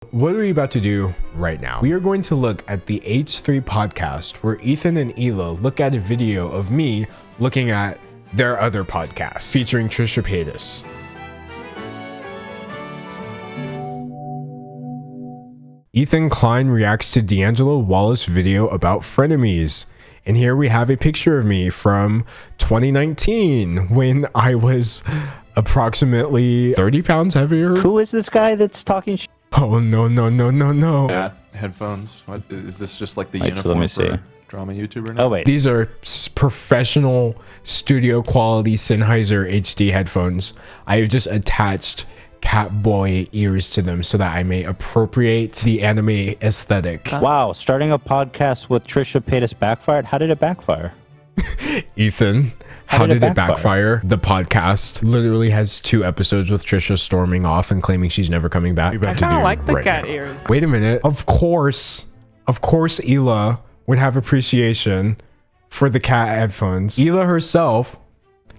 What are we about to do right now? We are going to look at the H3 podcast where Ethan and Hila look at a video of me looking at their other podcast featuring Trisha Paytas. Ethan Klein reacts to D'Angelo Wallace video about frenemies. And here we have a picture of me from 2019 when I was approximately 30 pounds heavier. Who is this guy that's talking shit? Oh, no. At headphones. What is this? Just like the uniform for drama YouTuber now? Oh wait, these are professional studio quality Sennheiser HD headphones. I have just attached Catboy ears to them so that I may appropriate the anime aesthetic. Wow, starting a podcast with Trisha Paytas backfired? How did it backfire? Ethan, how did it backfire? The podcast literally has 2 episodes with Trisha storming off and claiming she's never coming back. I kind of like the cat ears. Wait a minute. Of course, Hila would have appreciation for the cat headphones. Hila herself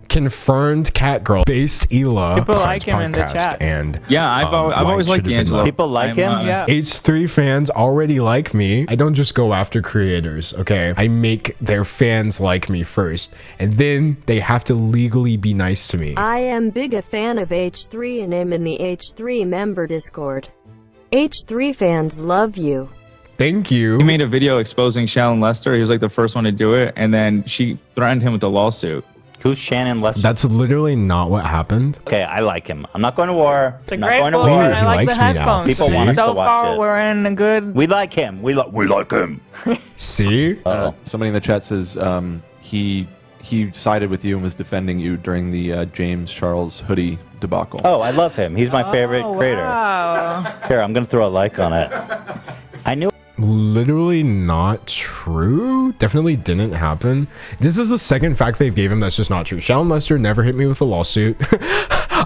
confirmed cat girl based Hila. People like him in the chat. And yeah, I've always liked D'Angelo. People like him. Yeah. H3 fans already like me. I don't just go after creators, okay? I make their fans like me first, and then they have to legally be nice to me. I am big a fan of H3 and am in the H3 member Discord. H3 fans love you. Thank you. He made a video exposing Shannon Lester. He was like the first one to do it, and then she threatened him with a lawsuit. Who's Shannon Lester? That's literally not what happened. Okay, I like him. I'm not going to war. It's a I'm not great going to boy. war. He I like likes the me now. headphones. People want us So to watch far, it. we're in a good. We like him. We like him. See? Somebody in the chat says he sided with you and was defending you during the James Charles hoodie debacle. Oh, I love him. He's my favorite creator. Wow. Here, I'm going to throw a like on it. I knew. Literally not true. Definitely didn't happen. This is the second fact they've gave him that's just not true. Shannon Lester never hit me with a lawsuit.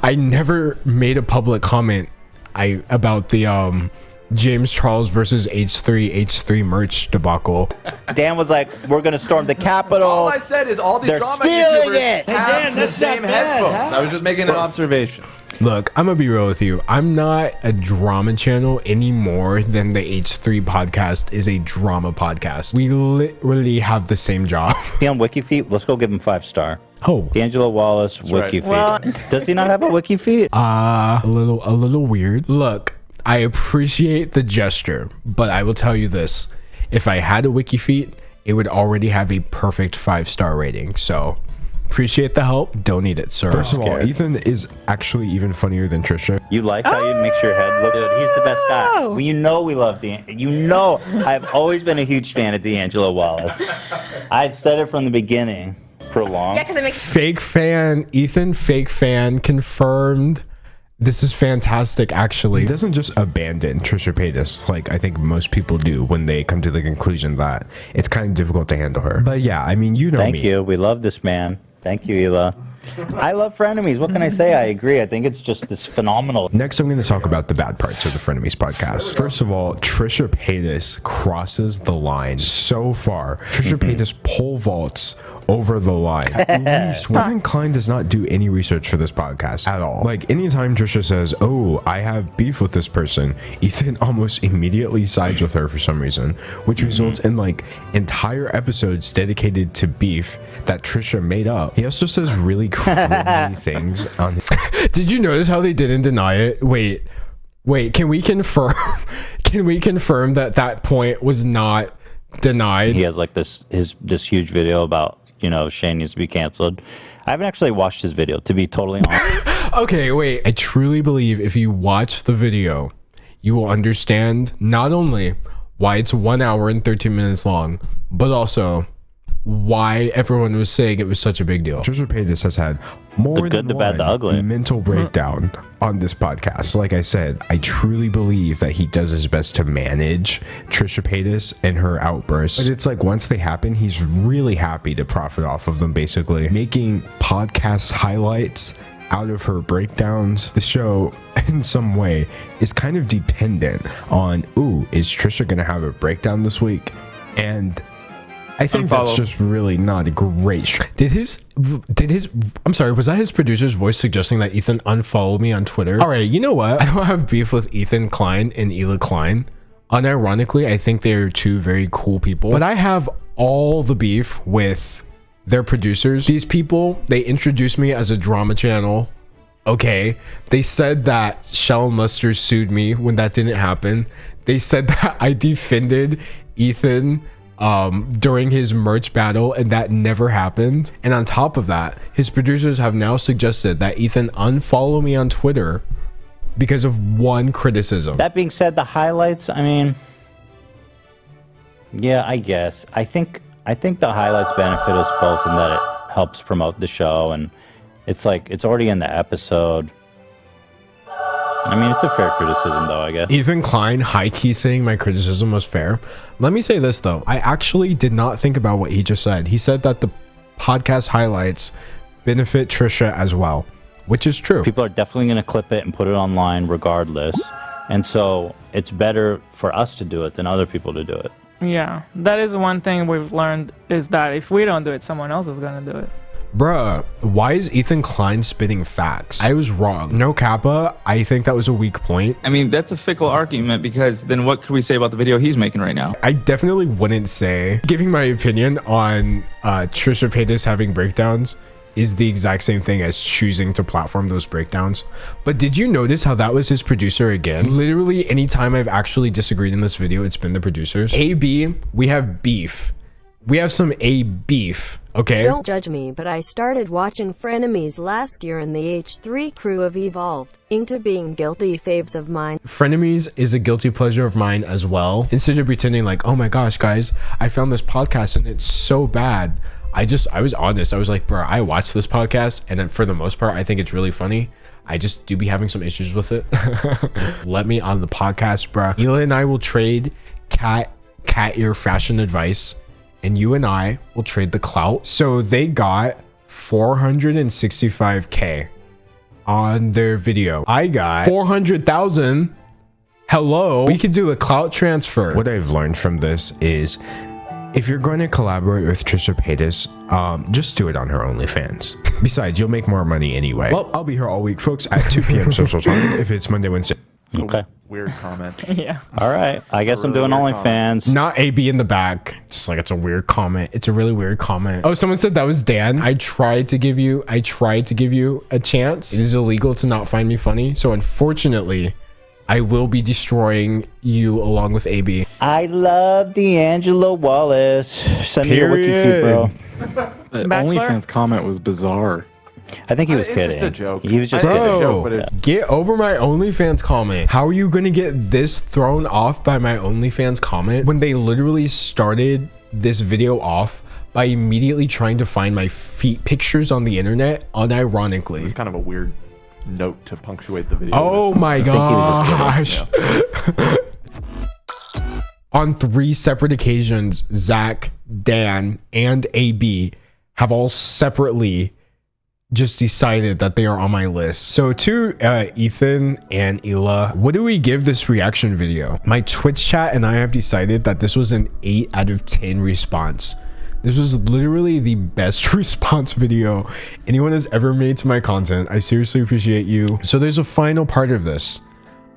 I never made a public comment about the James Charles versus H3 merch debacle. Dan was like, we're going to storm the Capitol. All I said is all these They're drama stealing YouTubers it. have Hey, Dan, the that's same not bad, headphones. huh? I was just making an observation. Look, I'm gonna be real with you. I'm not a drama channel any more than the H3 podcast is a drama podcast. We literally have the same job. He on WikiFeet? Let's go give him 5-star. Oh, D'Angelo Wallace, right. WikiFeet. Well- Does he not have a WikiFeet? a little weird. Look, I appreciate the gesture, but I will tell you this: if I had a WikiFeet, it would already have a perfect 5-star rating. So. Appreciate the help. Don't need it, sir. First of all, Ethan is actually even funnier than Trisha. You like how you makes your head look good? He's the best guy. Well, you know we love You know I've always been a huge fan of D'Angelo Wallace. I've said it from the beginning for long. Yeah, because it makes Fake fan, Ethan, fake fan, confirmed. This is fantastic, actually. He doesn't just abandon Trisha Paytas like I think most people do when they come to the conclusion that it's kind of difficult to handle her. But yeah, I mean, you know me. Thank you. We love this man. Thank you, Hila. I love frenemies. What can I say? I agree. I think it's phenomenal. Next, I'm going to talk about the bad parts of the Frenemies podcast. First of all, Trisha Paytas crosses the line so far. Trisha Paytas pole vaults over the line. At least Ethan Klein does not do any research for this podcast at all. Like anytime Trisha says, "Oh, I have beef with this person," Ethan almost immediately sides with her for some reason, which results in like entire episodes dedicated to beef that Trisha made up. He also says really crazy things on Did you notice how they didn't deny it? Wait, can we confirm that point was not denied? He has like this huge video about, Shane needs to be canceled. I haven't actually watched his video, to be totally honest. Okay, wait. I truly believe if you watch the video, you will understand not only why it's 1 hour and 13 minutes long, but also why everyone was saying it was such a big deal. Trisha Paytas has had more The good, than the bad, one the ugly. mental breakdown on this podcast. Like I said, I truly believe that he does his best to manage Trisha Paytas and her outbursts. But it's like once they happen, he's really happy to profit off of them, basically making podcast highlights out of her breakdowns. The show in some way is kind of dependent on, ooh, is Trisha gonna have a breakdown this week? And I think that's Unfollow. just really not a great. Did his? I'm sorry. Was that his producer's voice suggesting that Ethan unfollow me on Twitter? All right. You know what? I don't have beef with Ethan Klein and Hila Klein. Unironically, I think they're two very cool people. But I have all the beef with their producers. These people, they introduced me as a drama channel. Okay. They said that Shallon Lester sued me when that didn't happen. They said that I defended Ethan during his merch battle, and that never happened. And on top of that, his producers have now suggested that Ethan unfollow me on Twitter because of one criticism. That being said, the highlights, I mean, yeah, I guess. I think the highlights benefit us both in that it helps promote the show, and it's like, it's already in the episode. I mean, it's a fair criticism, though, I guess. Ethan Klein high-key saying my criticism was fair. Let me say this, though. I actually did not think about what he just said. He said that the podcast highlights benefit Trisha as well, which is true. People are definitely going to clip it and put it online regardless. And so it's better for us to do it than other people to do it. Yeah, that is one thing we've learned, is that if we don't do it, someone else is gonna do it. Bruh, why is Ethan Klein spitting facts? I was wrong. No kappa, I think that was a weak point. I mean, that's a fickle argument, because then what could we say about the video he's making right now? I definitely wouldn't say giving my opinion on Trisha Paytas having breakdowns is the exact same thing as choosing to platform those breakdowns. But did you notice how that was his producer again? Literally anytime I've actually disagreed in this video, it's been the producers. AB, we have beef. We have some A beef, okay? Don't judge me, but I started watching Frenemies last year and the H3 crew have evolved into being guilty faves of mine. Frenemies is a guilty pleasure of mine as well. Instead of pretending like, oh my gosh, guys, I found this podcast and it's so bad. I was honest. I was like, bro, I watched this podcast and for the most part, I think it's really funny. I just do be having some issues with it. Let me on the podcast, bro. Hila and I will trade cat ear fashion advice, and you and I will trade the clout. So they got 465K on their video. I got 400,000. Hello. We could do a clout transfer. What I've learned from this is, if you're going to collaborate with Trisha Paytas, just do it on her OnlyFans. Besides, you'll make more money anyway. Well, I'll be here all week, folks, at 2 p.m. Central Time if it's Monday, Wednesday. Okay. Weird comment. Yeah. All right. I guess I'm doing OnlyFans. Not AB in the back. Just like, it's a weird comment. It's a really weird comment. Oh, someone said that was Dan. I tried to give you a chance. It is illegal to not find me funny. So unfortunately, I will be destroying you along with AB. I love D'Angelo Wallace. Send me your wiki feed, bro. The Bachelor? OnlyFans comment was bizarre. I think he was It's kidding. just a joke. He was just It's a kidding. joke, but it's Get over my OnlyFans comment. How are you going to get this thrown off by my OnlyFans comment when they literally started this video off by immediately trying to find my feet pictures on the internet, unironically? it's kind of a weird note to punctuate the video. Oh my think he was gosh. On 3 separate occasions, Zach, Dan, and AB have all separately just decided that they are on my list. So to Ethan and Hila, what do we give this reaction video? My Twitch chat and I have decided that this was an 8 out of 10 response. This was literally the best response video anyone has ever made to my content. I seriously appreciate you. So there's a final part of this.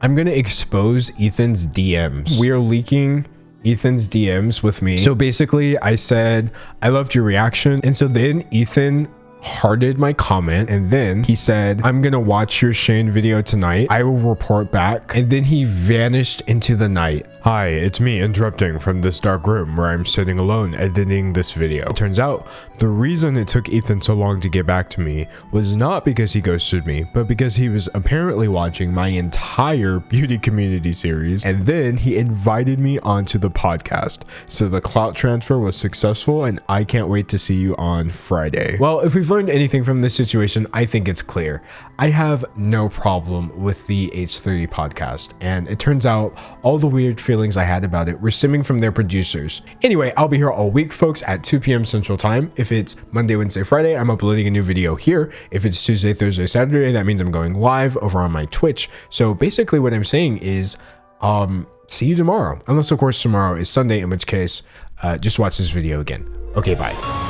I'm gonna expose Ethan's DMs. We are leaking Ethan's DMs with me. So basically I said, I loved your reaction. And so then Ethan hearted my comment, and then he said, I'm gonna watch your Shane video tonight. I will report back. And then he vanished into the night. Hi, it's me interrupting from this dark room where I'm sitting alone editing this video. It turns out the reason it took Ethan so long to get back to me was not because he ghosted me, but because he was apparently watching my entire beauty community series, and then he invited me onto the podcast. So the clout transfer was successful, and I can't wait to see you on Friday. Well, if we've learned anything from this situation, I think it's clear. I have no problem with the H3 podcast, and it turns out all the weird feelings I had about it were stemming from their producers. Anyway, I'll be here all week, folks, at 2 p.m. Central Time. If it's Monday, Wednesday, Friday, I'm uploading a new video here. If it's Tuesday, Thursday, Saturday, that means I'm going live over on my Twitch. So basically what I'm saying is, see you tomorrow. Unless, of course, tomorrow is Sunday, in which case, just watch this video again. Okay, bye.